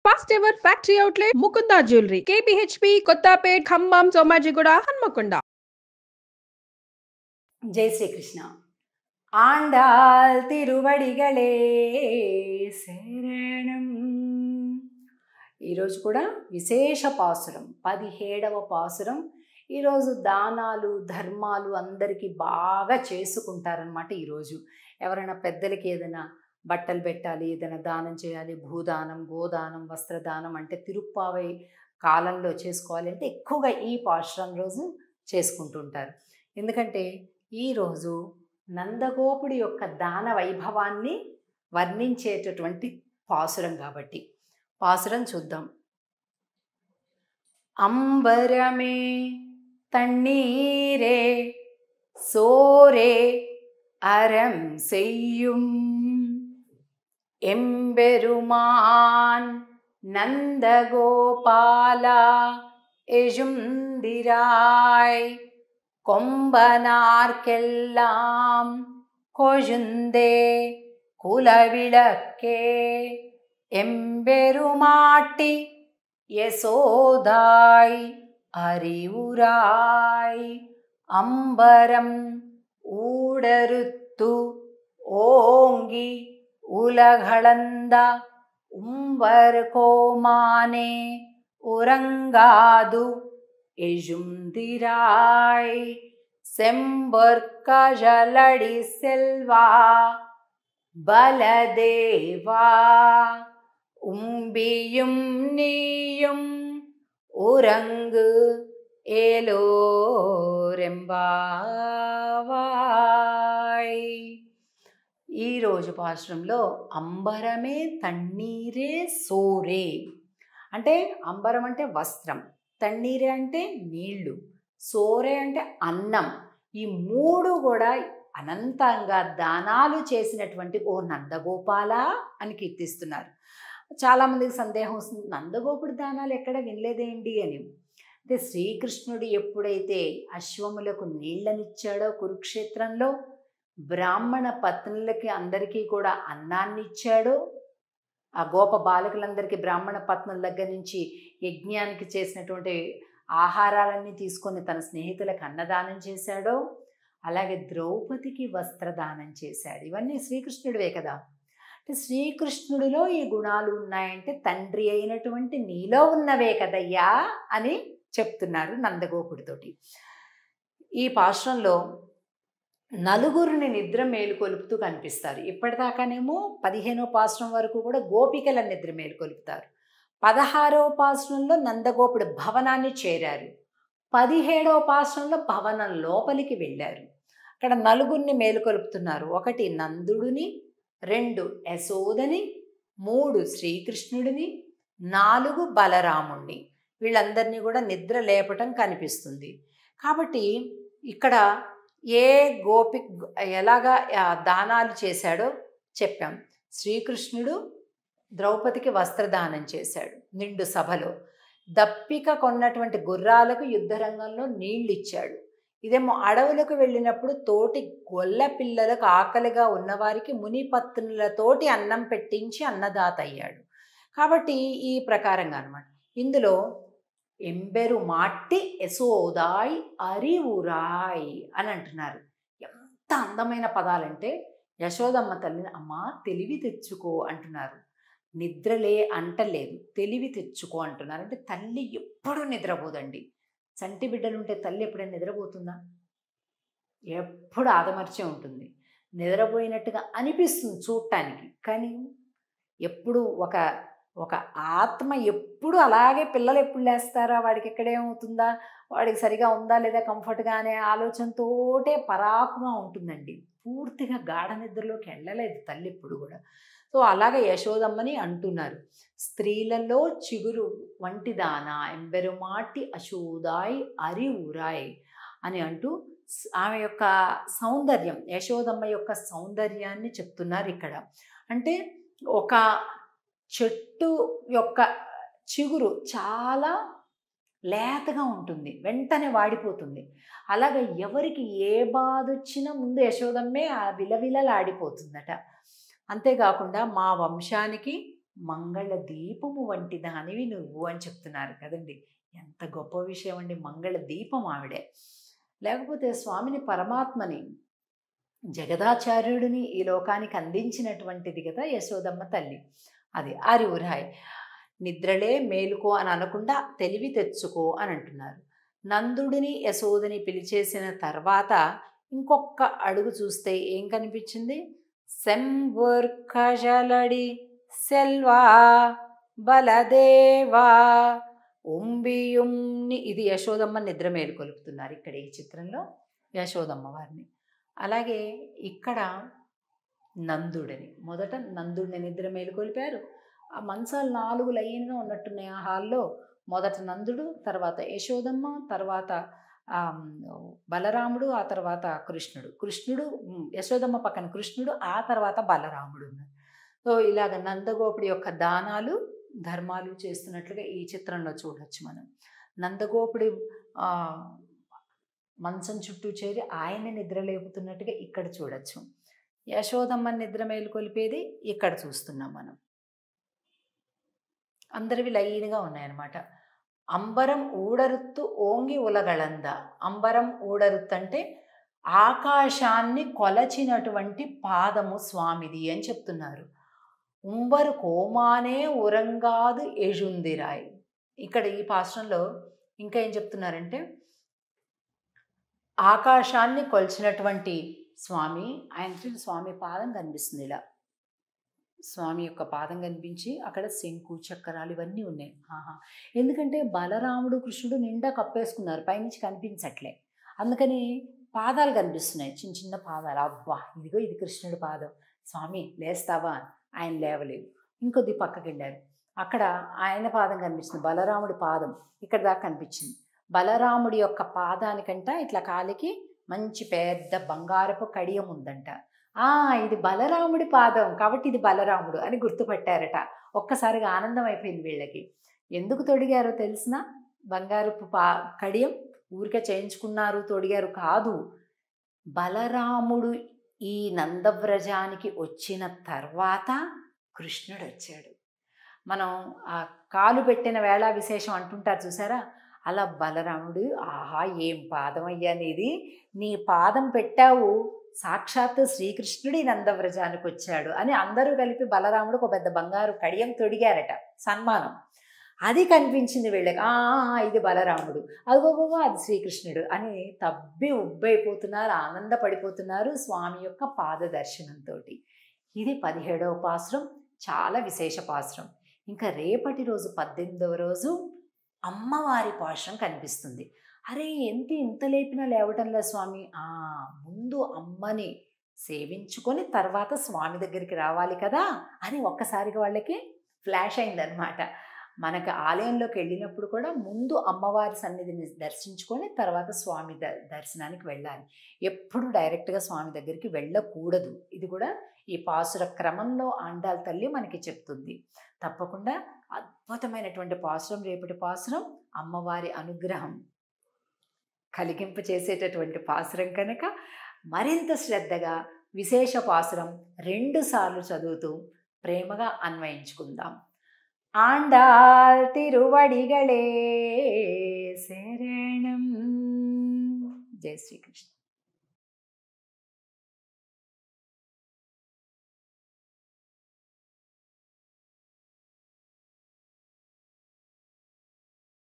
First ever factory outlet Mukunda jewellery KPHB Kothapet Khammam Somajiguda Hanamkonda. జై శ్రీకృష్ణ. ఆండాల్ తిరువడిగలే శరణం. ఈరోజు కూడా విశేష పాసురం, 17వ పాసురం. ఈరోజు దానాలు ధర్మాలు అందరికీ బాగా చేసుకుంటారనమాట. ఈరోజు ఎవరైనా పెద్దలకి ఏదైనా బట్టలు పెట్టాలి, ఏదైనా దానం చేయాలి, భూదానం, గోదానం, వస్త్రదానం అంటే తిరుప్పావై కాలంలో చేసుకోవాలి అంటే ఎక్కువగా ఈ పాసురం రోజు చేసుకుంటుంటారు. ఎందుకంటే ఈరోజు నందగోపుడి యొక్క దాన వైభవాన్ని వర్ణించేటటువంటి పాసురం కాబట్టి పాసురం చూద్దాం. అంబరమే తన్నీరే సోరే అరం செய்யும் எம்பெருமான் நந்தகோபாலா எஜுந்திராய் கொம்பனார்க்கெல்லாம் கொழுந்தே குலவிளக்கே எம்பெருமாட்டி யசோதாய் அறிவுராய் அம்பரம் ஊடறுத்து ஓங்கி உலகளந்த உம்பர் கோமானே உறங்காது எஜுந்திராய் செம்பொற்கழலடி செல்வா பலதேவா உம்பியும் நீயும் உறங்கு ఏలోరెంబావాయ్. ఈరోజు పాశ్రంలో అంబరమే తన్నీరే సోరే అంటే అంబరం అంటే వస్త్రం, తన్నీరే అంటే నీళ్లు, సోరే అంటే అన్నం. ఈ మూడు కూడా అనంతంగా దానాలు చేసినటువంటి ఓ నందగోపాల అని కీర్తిస్తున్నారు. చాలామందికి సందేహం వస్తుంది, నందగోపుడి దానాలు ఎక్కడ వినలేదేంటి అని. అంటే శ్రీకృష్ణుడు ఎప్పుడైతే అశ్వములకు నీళ్ళనిచ్చాడో కురుక్షేత్రంలో, బ్రాహ్మణ పత్నులకి అందరికీ కూడా అన్నాన్ని ఇచ్చాడో, ఆ గోప బాలకులందరికీ బ్రాహ్మణ పత్నుల దగ్గర నుంచి యజ్ఞానికి చేసినటువంటి ఆహారాలన్నీ తీసుకొని తన స్నేహితులకు అన్నదానం చేశాడో, అలాగే ద్రౌపదికి వస్త్రదానం చేశాడు. ఇవన్నీ శ్రీకృష్ణుడివే కదా. అంటే శ్రీకృష్ణుడిలో ఈ గుణాలు ఉన్నాయంటే తండ్రి అయినటువంటి నీలో ఉన్నవే కదయ్యా అని చెప్తున్నారు నందగోపుడితోటి. ఈ పాశ్రంలో నలుగురిని నిద్ర మేలుకొలుపుతూ కనిపిస్తారు. ఇప్పటిదాకానేమో 15వ పాశ్రం వరకు కూడా గోపికల నిద్ర మేలుకొలుపుతారు. 16వ పాశ్రంలో నందగోపుడు భవనాన్ని చేరారు. 17వ పాశ్రంలో భవనం లోపలికి వెళ్ళారు. అక్కడ నలుగురిని మేలుకొలుపుతున్నారు. 1 నందుడిని, 2 యశోదని, 3 శ్రీకృష్ణుడిని, 4 బలరాముణ్ణి. వీళ్ళందరినీ కూడా నిద్ర లేపటం కనిపిస్తుంది. కాబట్టి ఇక్కడ ఏ గోపి ఎలాగా దానాలు చేశాడో చెప్పాం. శ్రీకృష్ణుడు ద్రౌపదికి వస్త్రదానం చేశాడు నిండు సభలో. దప్పిక కొన్నటువంటి గుర్రాలకు యుద్ధరంగంలో నీళ్ళు ఇచ్చాడు. ఇదేమో అడవులకు వెళ్ళినప్పుడు తోటి గొల్ల పిల్లలకు ఆకలిగా ఉన్నవారికి మునిపత్నులతోటి అన్నం పెట్టించి అన్నదాత అయ్యాడు. కాబట్టి ఈ ప్రకారంగా అనమాట. ఇందులో ఎంబెరు మాట్టి యశోదాయ్ అరివురాయ్ అని అంటున్నారు. ఎంత అందమైన పదాలంటే యశోదమ్మ తల్లిని అమ్మ తెలివి తెచ్చుకో అంటున్నారు. నిద్రలే అంటలేదు, తెలివి తెచ్చుకో అంటున్నారు. అంటే తల్లి ఎప్పుడూ నిద్రపోదండి. చంటి బిడ్డలుంటే తల్లి ఎప్పుడైనా నిద్రపోతుందా? ఎప్పుడు ఆదమర్చే ఉంటుంది. నిద్రపోయినట్టుగా అనిపిస్తుంది చూడటానికి, కానీ ఎప్పుడు ఒక ఆత్మ ఎప్పుడు అలాగే పిల్లలు ఎప్పుడు లేస్తారా, వాడికి ఎక్కడేమవుతుందా, వాడికి సరిగా ఉందా లేదా కంఫర్ట్గా అనే ఆలోచనతోటే పరాకుగా ఉంటుందండి. పూర్తిగా గాఢ నిద్రలోకి వెళ్ళలేదు తల్లి ఎప్పుడు కూడా. సో అలాగే యశోదమ్మని అంటున్నారు. స్త్రీలలో చిగురు వంటి దానా ఎంబెరుమాటి అశోదాయ్ అరివురాయ్ అని అంటూ ఆమె యొక్క సౌందర్యం, యశోదమ్మ యొక్క సౌందర్యాన్ని చెప్తున్నారు ఇక్కడ. అంటే ఒక చెట్టు యొక్క చిగురు చాలా లేతగా ఉంటుంది, వెంటనే వాడిపోతుంది. అలాగే ఎవరికి ఏ బాధ వచ్చినా ముందు యశోదమ్మే ఆ విలవిలలాడిపోతుందట. అంతేకాకుండా మా వంశానికి మంగళ దీపము వంటి దానివి నువ్వు అని చెప్తున్నారు కదండి. ఎంత గొప్ప విషయం అండి. మంగళ దీపం ఆవిడే. లేకపోతే స్వామిని, పరమాత్మని, జగదాచార్యుడిని ఈ లోకానికి అందించినటువంటిది కదా యశోదమ్మ తల్లి. అది ఆరివురాయ్. నిద్రలే మేలుకో అని అనకుండా తెలివి తెచ్చుకో అని అంటున్నారు. నందుడిని యశోదని పిలిచేసిన తర్వాత ఇంకొక అడుగు చూస్తే ఏం కనిపించింది? సెంబుర్కజలడి సెల్వా బలదేవా ఉంబియుంని. ఇది యశోదమ్మ నిద్ర మేలుకొలుపుతున్నారు ఇక్కడ ఈ చిత్రంలో యశోదమ్మ వారిని. అలాగే ఇక్కడ నందుడిని, మొదట నందుడిని నిద్ర మేలుకొలిపారు. ఆ మంచాలు 4 లైన్గా ఉన్నట్టున్నాయి ఆ హాల్లో. మొదట నందుడు, తర్వాత యశోదమ్మ, తర్వాత బలరాముడు, ఆ తర్వాత కృష్ణుడు యశోదమ్మ పక్కన కృష్ణుడు, ఆ తర్వాత బలరాముడు ఉన్నారు. సో ఇలాగ నందగోపుడి యొక్క దానాలు ధర్మాలు చేస్తున్నట్లుగా ఈ చిత్రంలో చూడొచ్చు మనం. నందగోపుడి మంచం చుట్టూ చేరి ఆయన్ని నిద్రలేపుతున్నట్టుగా ఇక్కడ చూడొచ్చు. యశోదమ్మ నిద్ర మేలుకొలిపేది ఇక్కడ చూస్తున్నాం మనం. అందరివి లైన్గా ఉన్నాయన్నమాట. అంబరం ఊడరుత్తు ఓంగి ఉలగళంద. అంబరం ఊడరుత్తు అంటే ఆకాశాన్ని కొలచినటువంటి పాదము స్వామిది అని చెప్తున్నారు. ఉంబరు కోమానే ఉరంగాదు ఎజుందిరాయ్. ఇక్కడ ఈ పాశ్రంలో ఇంకా ఏం చెప్తున్నారంటే ఆకాశాన్ని కొలిచినటువంటి స్వామి, ఆయనకి స్వామి పాదం కనిపిస్తుంది ఇలా. స్వామి యొక్క పాదం కనిపించి అక్కడ శంకు చక్రాలు ఇవన్నీ ఉన్నాయి. ఎందుకంటే బలరాముడు కృష్ణుడు నిండా కప్పేసుకున్నారు, పైనుంచి కనిపించట్లే. అందుకని పాదాలు కనిపిస్తున్నాయి, చిన్న చిన్న పాదాలు. అబ్బా ఇదిగో ఇది కృష్ణుడి పాదం. స్వామి లేస్తావా? ఆయన లేవలేవు. ఇంకొద్ది పక్కకి వెళ్ళారు, అక్కడ ఆయన పాదం కనిపిస్తుంది, బలరాముడి పాదం ఇక్కడ దాకా కనిపించింది. బలరాముడి యొక్క పాదానికంట ఇట్లా కాలికి మంచి పెద్ద బంగారపు కడియం ఉందంట. ఇది బలరాముడి పాదం కాబట్టి ఇది బలరాముడు అని గుర్తుపట్టారట. ఒక్కసారిగా ఆనందం అయిపోయింది వీళ్ళకి. ఎందుకు తొడిగారో తెలిసిన? బంగారపు కడియం ఊరికే చేయించుకున్నారు, తొడిగారు కాదు. బలరాముడు ఈ నందవ్రజానికి వచ్చిన తర్వాత కృష్ణుడు వచ్చాడు. మనం ఆ కాలు పెట్టిన వేళ విశేషం అంటుంటారు చూసారా, అలా బలరాముడు ఏం పాదం అయ్యా నీది, నీ పాదం పెట్టావు, సాక్షాత్తు శ్రీకృష్ణుడి నందవ్రజానికి వచ్చాడు అని అందరూ కలిపి బలరాముడికి ఒక పెద్ద బంగారు కడియం తొడిగారట, సన్మానం. అది కనిపించింది వీళ్ళకి. ఇది బలరాముడు, అదిగోగో అది శ్రీకృష్ణుడు అని తబ్బి ఉబ్బైపోతున్నారు, ఆనందపడిపోతున్నారు స్వామి యొక్క పాద దర్శనంతో. ఇది 17వ పాసురం, చాలా విశేష పాసురం. ఇంకా రేపటి రోజు 18వ రోజు అమ్మవారి పాశురం కనిపిస్తుంది. అరే ఇంత లేపినా లేవటంలే స్వామి. ముందు అమ్మని సేవించుకొని తర్వాత స్వామి దగ్గరికి రావాలి కదా అని ఒక్కసారిగా వాళ్ళకి ఫ్లాష్ అయిందనమాట. మనకు ఆలయంలోకి వెళ్ళినప్పుడు కూడా ముందు అమ్మవారి సన్నిధిని దర్శించుకొని తర్వాత స్వామి దర్శనానికి వెళ్ళాలి. ఎప్పుడు డైరెక్ట్గా స్వామి దగ్గరికి వెళ్ళకూడదు. ఇది కూడా ఈ పాసుర క్రమంలో ఆండాళ్ తల్లి మనకి చెప్తుంది. తప్పకుండా అద్భుతమైనటువంటి పాసురం రేపటి పాసురం. అమ్మవారి అనుగ్రహం కలిగింప చేసేటటువంటి పాసురం కనుక మరింత శ్రద్ధగా విశేష పాసురం 2 సార్లు చదువుతూ ప్రేమగా అన్వయించుకుందాం. ఆండాళ్ తిరువడిగళే శరణం. జై శ్రీకృష్ణ.